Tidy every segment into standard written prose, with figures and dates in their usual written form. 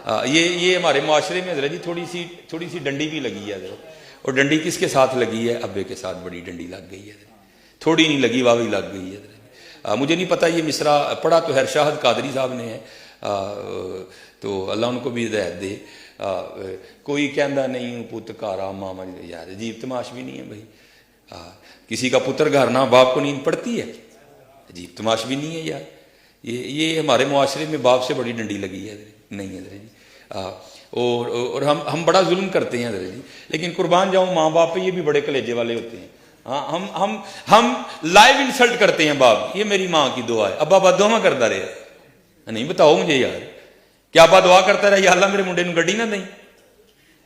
یہ ہمارے معاشرے میں حضرت جی تھوڑی سی ڈنڈی بھی لگی ہے حضرت. اور ڈنڈی کس کے ساتھ لگی ہے؟ ابے کے ساتھ بڑی ڈنڈی لگ گئی ہے. تھوڑی نہیں لگی، واقعی لگ گئی ہے. مجھے نہیں پتہ یہ مصرع پڑھا تو خیر شاہد قادری صاحب نے ہے، تو اللہ ان کو بھی ہدایت دے. کوئی کہندا نہیں پت گھر ماما، یار عجیب تماش بھی نہیں ہے بھائی. کسی کا پتر گھر نہ باپ کو نیند پڑتی ہے، عجیب تماش بھی نہیں ہے یار. یہ ہمارے معاشرے میں باپ سے بڑی ڈنڈی لگی ہے نہیں حضرت جی. اور ہم بڑا ظلم کرتے ہیں حضرت جی، لیکن قربان جاؤں ماں باپ پہ یہ بھی بڑے کلیجے والے ہوتے ہیں. ہم لائیو انسلٹ کرتے ہیں باپ. یہ میری ماں کی دعا ہے. ابا دعا کرتا رہے نہیں، بتاؤ مجھے یار، کیا ابا دعا کرتا رہا یا اللہ میرے منڈے نو گڈی نہ دیں؟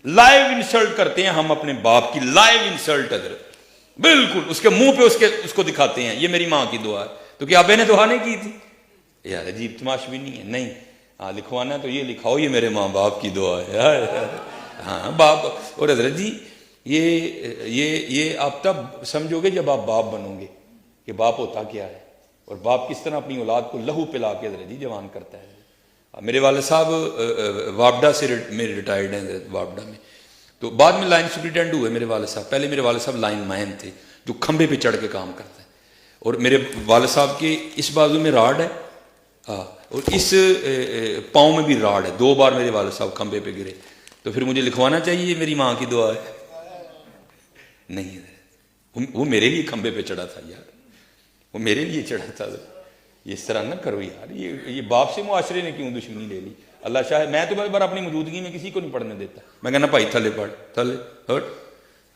لائیو انسلٹ کرتے ہیں ہم اپنے باپ کی، لائیو انسلٹ حضرت، بالکل اس کے منہ پہ اس کو دکھاتے ہیں یہ میری ماں کی دعا ہے. تو کیا ابے نے دعا نہیں کی تھی؟ یار عجیب تماش بھی نہیں ہے. نہیں لکھوانا ہے تو یہ لکھاؤ یہ میرے ماں باپ کی دعا ہے. ہاں باپ. اور حضرت جی یہ آپ تب سمجھو گے جب آپ باپ بنو گے کہ باپ ہوتا کیا ہے، اور باپ کس طرح اپنی اولاد کو لہو پلا کے حضرت جی جوان کرتا ہے. میرے والد صاحب وابڈا سے میرے ریٹائرڈ ہیں حضرت، وابڈا میں. تو بعد میں لائن سپرنٹینڈنٹ ہوئے میرے والد صاحب. پہلے میرے والد صاحب لائن مین تھے جو کھمبے پہ چڑھ کے کام کرتے ہیں. اور میرے والد صاحب کے اس بازو میں راڈ ہے اور اس پاؤں میں بھی راڈ ہے. 2 بار میرے والد صاحب کھمبے پہ گرے. تو پھر مجھے لکھوانا چاہیے میری ماں کی دعا ہے؟ نہیں، وہ میرے لیے کھمبے پہ چڑھا تھا یار، وہ میرے لیے چڑھا تھا. یہ اس طرح نہ کرو یار. یہ باپ سے معاشرے نے کیوں دشمنی لے لی؟ اللہ شاہ میں تو بار اپنی موجودگی میں کسی کو نہیں پڑھنے دیتا. میں کہنا بھائی تھلے پڑھ، تھلے ہٹ،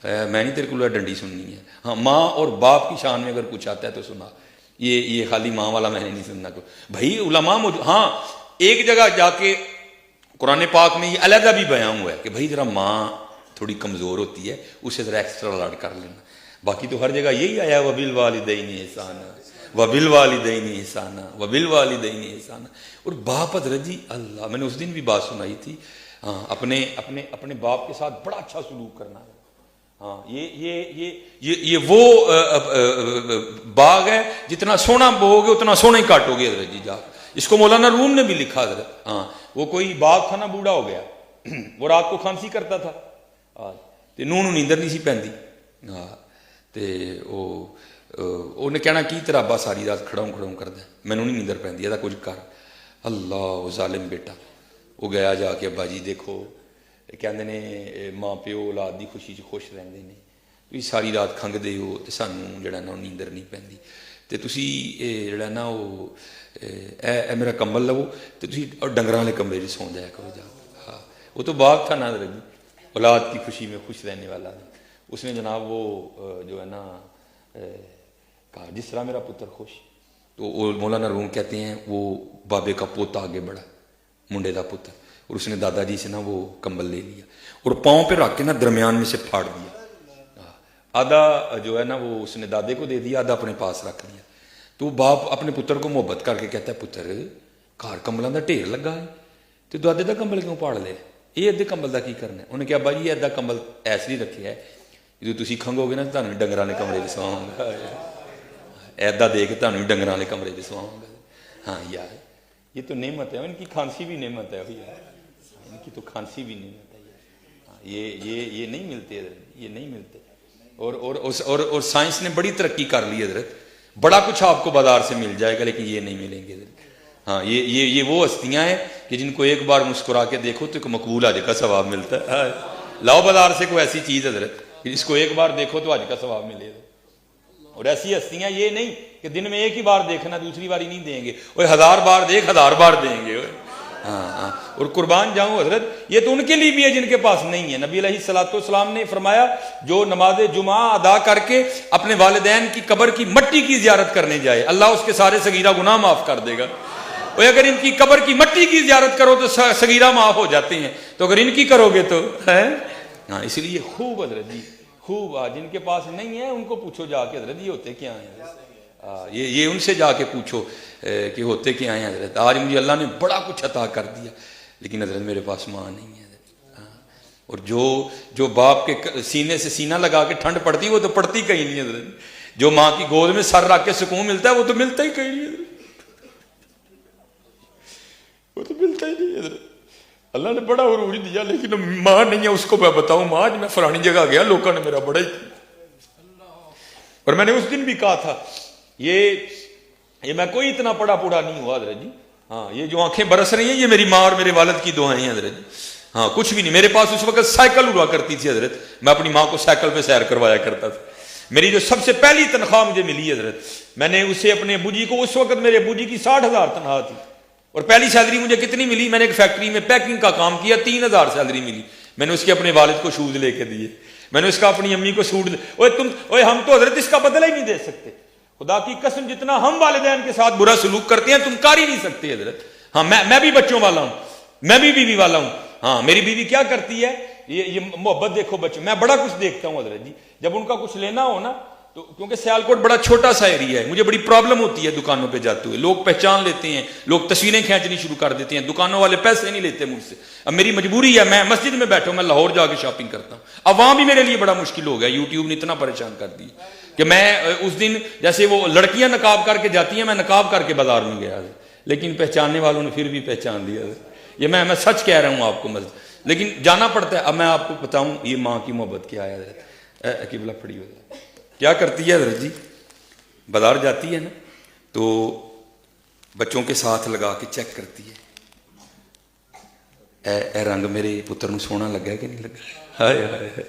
میں نہیں تیرے کو ڈنڈی سننی ہے. ہاں ماں اور باپ کی شان میں اگر کچھ آتا ہے تو سنا. یہ خالی ماں والا میں نے نہیں سننا کو. بھائی علماء ہاں ایک جگہ جا کے قرآن پاک میں یہ علیحدہ بھی بیان ہوا ہے کہ بھائی ذرا ماں تھوڑی کمزور ہوتی ہے، اسے ذرا ایکسٹرا لاڈ کر لینا. باقی تو ہر جگہ یہی آیا وبالوالدین احسانا وبالوالدین احسانا وبالوالدین احسانا. اور باپ حضرت جی اللہ، میں نے اس دن بھی بات سنائی تھی. ہاں اپنے باپ کے ساتھ بڑا اچھا سلوک کرنا ہے. ہاں یہ وہ باغ ہے جتنا سونا بو گے اتنا سونا ہی کاٹو گے حضرت جی. جا اس کو مولانا روم نے بھی لکھا حضرت. ہاں وہ کوئی باغ تھا نا، بوڑھا ہو گیا، وہ رات کو کھانسی کرتا تھا تے نونو نیندر نہیں سی پیندی. ہاں تے انہیں کہنا کی تیرا ابا ساری رات کھڑاؤں کردا ہے، مینوں نہیں نیندر پیندی، ایدا کچھ کر. اللہ ظالم بیٹا. وہ گیا جا کے ابا جی دیکھو کہندے نے ماں پیو اولاد دی خوشی خوش رہندے نے، تسی ساری رات کھنگدے ہو تے سانوں جڑا نا نیندر نہیں پیندی، تے تسی جڑا نا وہ اے میرا کمبل لو تے تسی ڈنگراں والے کمرے وچ سو جایا کرو جا. ہاں وہ تو باغ تھا نا اولاد کی خوشی میں خوش رہنے والا. اس نے جناب وہ جو ہے نا کہا جس طرح میرا پتر خوش. تو وہ مولانا روم کہتے ہیں وہ بابے کا پوتا آگے بڑھا، منڈے دا پتر، اور اس نے دادا جی سے نا وہ کمبل لے لیا اور پاؤں پہ رکھ کے نا درمیان میں سے پھاڑ دیا. آدھا جو ہے نا وہ اس نے دادے کو دے دیا، آدھا اپنے پاس رکھ لیا. تو باپ اپنے پتر کو محبت کر کے کہتا ہے پتر گھر کمبلاں دا ڈھیر لگا ہے تو دادے دا کمبل کیوں پھاڑ لے؟ یہ ادھے کمبل دا کی کرنا ہے؟ انہیں کہا با جی ادھا کمبل ایس نہیں رکھے ہے، جدو تسی کھنگو گے نا تمہیں ڈنگر والے کمرے میں سواؤں گا، ایدا دے کے تمہیں ڈنگر والے کمرے میں سواؤں گا. ہاں یار یہ تو نعمت ہے، ان کی کھانسی بھی نعمت ہے، ان کی تو کھانسی بھی نعمت ہے. یہ نہیں ملتے حضرت، یہ نہیں ملتے. اور سائنس نے بڑی ترقی کر لی حضرت. بڑا کچھ آپ کو بازار سے مل جائے گا لیکن یہ نہیں ملیں گے حضرت. ہاں یہ وہ ہستیاں ہیں کہ جن کو ایک بار مسکرا کے دیکھو تو ایک مقبول حج کا ثواب ملتا ہے. لاؤ بازار سے کوئی ایسی چیز حضرت اس کو ایک بار دیکھو تو حج کا ثواب ملے گا. اور ایسی ہستیاں یہ نہیں کہ دن میں ایک ہی بار دیکھنا دوسری باری نہیں دیں گے، وہ 1000 بار دیکھ 1000 بار دیں گے. ہاں اور قربان جاؤں حضرت یہ تو ان کے لیے بھی ہے جن کے پاس نہیں ہے. نبی علیہ الصلوۃ والسلام نے فرمایا جو نماز جمعہ ادا کر کے اپنے والدین کی قبر کی مٹی کی زیارت کرنے جائے اللہ اس کے سارے صغیرہ گناہ معاف کر دے گا. اور اگر ان کی قبر کی مٹی کی زیارت کرو تو صغیرہ معاف ہو جاتے ہیں، تو اگر ان کی کرو گے تو ہے. ہاں اس لیے خوب حضرت جی خوب جن کے پاس نہیں ہے ان کو پوچھو جا کے حضرت جی ہوتے کیا ہیں. یہ ان سے جا کے پوچھو کہ ہوتے کیا ہیں حضرت. آج مجھے اللہ نے بڑا کچھ عطا کر دیا لیکن حضرت میرے پاس ماں نہیں ہے. اور جو باپ کے سینے سے سینہ لگا کے ٹھنڈ پڑتی وہ تو پڑتی کہیں نہیں حضرت. جو ماں کی گود میں سر رکھ کے سکون ملتا ہے وہ تو ملتا ہی کہیں نہیں حضرت، وہ تو ملتا ہی نہیں حضرت. اللہ نے بڑا عروج دیا، لیکن ماں نہیں ہے اس کو میں بتاؤں ماں میں فلانی جگہ گیا لوگوں نے میرا بڑا ہی، اور میں نے اس دن بھی کہا تھا یہ میں کوئی اتنا پڑا پوڑا نہیں ہوا حضرت جی، ہاں یہ جو آنکھیں برس رہی ہیں یہ میری ماں اور میرے والد کی دعائیں ہیں حضرت جی، ہاں کچھ بھی نہیں. میرے پاس اس وقت سائیکل ہوا کرتی تھی حضرت، میں اپنی ماں کو سائیکل پہ سیر کروایا کرتا تھا. میری جو سب سے پہلی تنخواہ مجھے ملی حضرت، میں نے اسے اپنے ابو جی کو، اس وقت میرے ابو جی کی 60,000 تنخواہ تھی، اور پہلی سیلری مجھے کتنی ملی، میں نے ایک فیکٹری میں پیکنگ کا کام کیا، 3,000 سیلری ملی. میں نے اس کے اپنے والد کو شوز لے کے دیے، میں نے اس کا اپنی امی کو سوٹ ہم تو حضرت اس کا بدلہ ہی نہیں دے سکتے. خدا کی قسم جتنا ہم والدین کے ساتھ برا سلوک کرتے ہیں تم کر ہی نہیں سکتے حضرت. ہاں میں بھی بچوں والا ہوں، میں بھی بیوی والا ہوں. ہاں میری بیوی کیا کرتی ہے، یہ محبت دیکھو بچوں، میں بڑا کچھ دیکھتا ہوں حضرت جی. جب ان کا کچھ لینا ہو نا تو کیونکہ سیالکوٹ بڑا چھوٹا سا ایریا ہے، مجھے بڑی پرابلم ہوتی ہے دکانوں پہ جاتے ہوئے، لوگ پہچان لیتے ہیں، لوگ تصویریں کھینچنی شروع کر دیتے ہیں، دکانوں والے پیسے نہیں لیتے مجھ سے. اب میری مجبوری ہے، میں مسجد میں بیٹھا ہوں، میں لاہور جا کے شاپنگ کرتا ہوں. اب وہاں بھی میرے لیے بڑا مشکل ہو گیا، یوٹیوب نے اتنا پریشان کر دی کہ میں اس دن جیسے وہ لڑکیاں نقاب کر کے جاتی ہیں، میں نقاب کر کے بازار میں گیا، لیکن پہچاننے والوں نے پھر بھی پہچان لیا. یہ میں سچ کہہ رہا ہوں آپ کو مسجد، لیکن جانا پڑتا ہے. اب میں آپ کو بتاؤں یہ ماں کی محبت کیا ہے حضرت، قبلہ پڑی ہو جائے کیا کرتی ہے حضرت جی. بازار جاتی ہے نا تو بچوں کے ساتھ لگا کے چیک کرتی ہے، اے رنگ میرے پتر نو سونا لگا ہے کہ نہیں لگا. ہائے ہائے.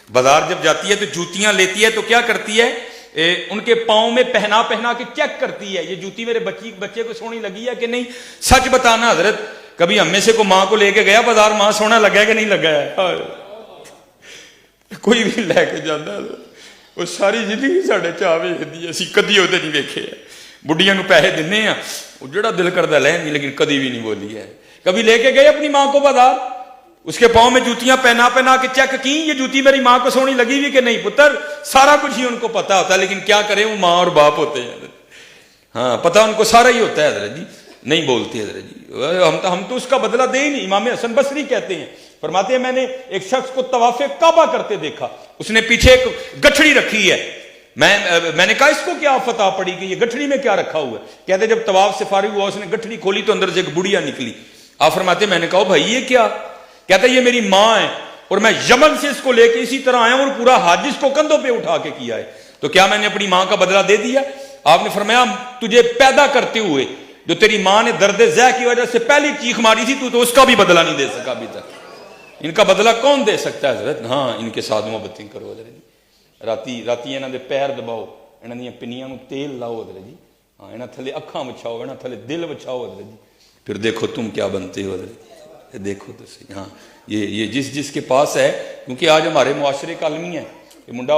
بازار جب جاتی ہے تو جوتیاں لیتی ہے تو کیا کرتی ہے، ان کے پاؤں میں پہنا کے چیک کرتی ہے یہ جوتی میرے بچے کو سونی لگی ہے کہ نہیں. سچ بتانا حضرت، کبھی ہم میں سے کو ماں کو لے کے گیا بازار، ماں سونا لگا ہے کہ نہیں لگا ہے. کوئی بھی لے کے جانا وہ ساری زندگی ساڈے چاہ ویکھدی اسی کدی وہ نہیں ویکھے. بڑھیاں نو پیسے دینے ہیں وہ جڑا دل کرتا لین نہیں، لیکن کدی بھی نہیں بولی ہے. کبھی لے کے گئے اپنی ماں کو بازار، اس کے پاؤں میں جوتیاں پہنا کے چیک کی یہ جوتی میری ماں کو سونی لگی ہوئی کہ نہیں. پتر سارا کچھ ہی ان کو پتا ہوتا ہے، لیکن کیا کریں وہ ماں اور باپ ہوتے ہیں. ہاں پتا ان کو سارا ہی ہوتا ہے حضرت جی، نہیں بولتے حضرت جی. ہم تو اس کا بدلہ دے ہی نہیں. امام حسن بصری کہتے ہیں، فرماتے ہیں میں نے ایک شخص کو طواف کعبہ کرتے دیکھا، اس نے پیچھے ایک گٹھڑی رکھی ہے. میں نے کہا اس کو کیا فتح پڑی کہ یہ گٹھڑی میں کیا رکھا ہوا ہے. کہتے جب طواف سے فارغ ہوا اس نے گٹھڑی کھولی تو اندر سے ایک بڑھیا نکلی. آپ فرماتے میں نے کہا بھائی یہ کیا؟ کہتا یہ میری ماں ہے اور میں یمن سے اس کو لے کے اسی طرح آیا ہوں اور پورا حج اس کو کندھوں پہ اٹھا کے کیا ہے. تو کیا میں نے اپنی ماں کا بدلہ دے دیا؟ آپ نے فرمایا تجھے پیدا کرتے ہوئے جو تیری ماں نے درد زہ کی وجہ سے پہلی چیخ ماری تھی تو اس کا بھی بدلہ نہیں دے سکا ابھی تک. ان کا بدلہ کون دے سکتا ہے حضرت؟ ہاں ان کے ساتھ محبتیں کرو حضرت جی. راتی انہاں دے پیر دباؤ، انہاں دیاں پنیاں نو تیل لاؤ حضرت جی. ہاں انہاں تھلے اکھاں وچھاؤ، انہاں تھلے دل وچھاؤ حضرت جی. پھر دیکھو تم کیا بنتے ہو حضرت. دیکھو تو صحیح. ہاں یہ جس کے پاس ہے، کیونکہ آج ہمارے معاشرے کا المی ہے کہ منڈا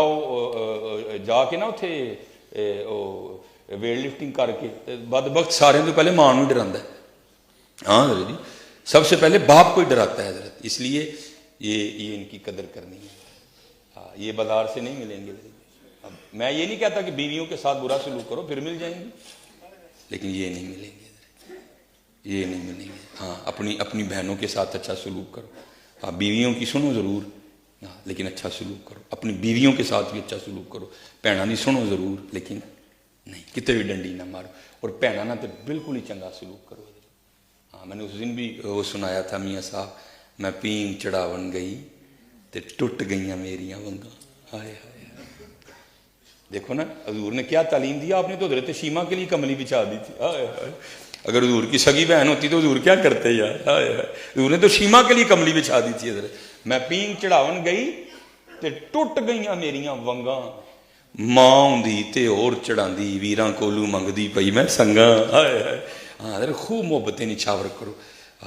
جا کے نا اتھے ویٹ لفٹنگ کر کے بدبخت سارے تو پہلے ماں نو ڈراتا ہے. ہاں حضرت جی سب سے پہلے باپ کو ہی ڈراتا ہے حضرت. اس لیے یہ ان کی قدر کرنی ہے. ہاں یہ بازار سے نہیں ملیں گے. میں یہ نہیں کہتا کہ بیویوں کے ساتھ برا سلوک کرو پھر مل جائیں گے، لیکن یہ نہیں ملیں گے، یہ نہیں ملیں گے. ہاں اپنی بہنوں کے ساتھ اچھا سلوک کرو. ہاں بیویوں کی سنو ضرور، ہاں لیکن اچھا سلوک کرو. اپنی بیویوں کے ساتھ بھی اچھا سلوک کرو. بھੈਣਾਂ دی سنو ضرور لیکن نہیں کتے بھی ڈنڈی نہ مارو. اور بھੈਣਾں نہ تو بالکل ہی چنگا سلوک کرو. ہاں میں نے اس دن بھی وہ سنایا تھا میاں صاحب، میں پین چڑھاون گئی تے ٹوٹ گئیاں میریاں ونگاں. ہائے ہائے دیکھو نا حضور نے کیا تعلیم دیا. آپ نے تو حضرت شیما کے لیے کملی بچھا دی تھی. ہائے ہائے اگر حضور کی سگی بہن ہوتی تو حضور کیا کرتے یار. ہائے ہائے حضور نے تو شیما کے لیے کملی بچھا دی تھی. حضرت میں پین چڑھاون گئی تے ٹوٹ گئیاں میریاں ونگاں، ماں ہوندی تے اور چڑھاندی ویراں کولو منگدی پئی میں سنگاں. ہائے ہائے. ہاں حضرت خوب محبتیں نچھاور کرو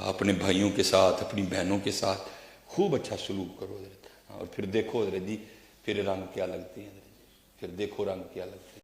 اپنے بھائیوں کے ساتھ، اپنی بہنوں کے ساتھ خوب اچھا سلوک کرو حضرت. اور پھر دیکھو حضرت جی پھر رنگ کیا لگتے ہیں حضرت. پھر دیکھو رنگ کیا لگتے ہیں.